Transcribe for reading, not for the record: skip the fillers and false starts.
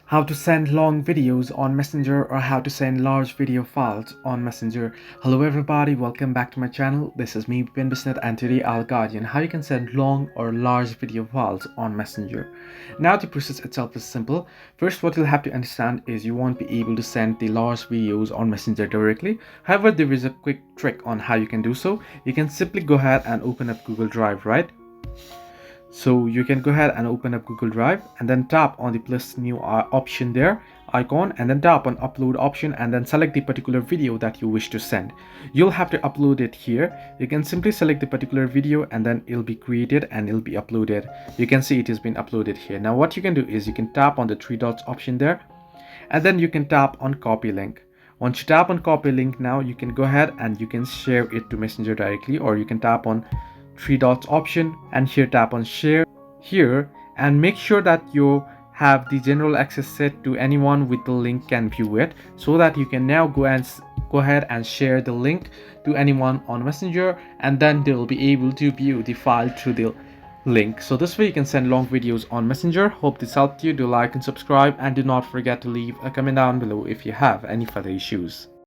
How to send long videos on Messenger or how to send large video files on Messenger. Hello everybody, welcome back to my channel. This is me, Bipin Bisnet, and today I'll guide you on how you can send long or large video files on Messenger. Now the process itself is simple. First, what you'll have to understand is you won't be able to send the large videos on Messenger directly. However, there is a quick trick on how you can do so. You can simply go ahead and open up Google Drive, right? So you can go ahead and open up Google Drive and then tap on the plus new option there icon, and then tap on upload option and then select the particular video that you wish to send. You'll have to upload it here. You can simply select the particular video and then it'll be created and it'll be uploaded. You can see it has been uploaded here. Now what you can do is you can tap on the three dots option there and then you can tap on copy link. Once you tap on copy link, now you can go ahead and you can share it to Messenger directly, or you can tap on three dots option and here tap on share here and make sure that you have the general access set to anyone with the link can view it, so that you can now go ahead and share the link to anyone on Messenger, and then they'll be able to view the file through the link. So this way you can send long videos on Messenger. Hope this helped you. Do like and subscribe, and do not forget to leave a comment down below if you have any further issues.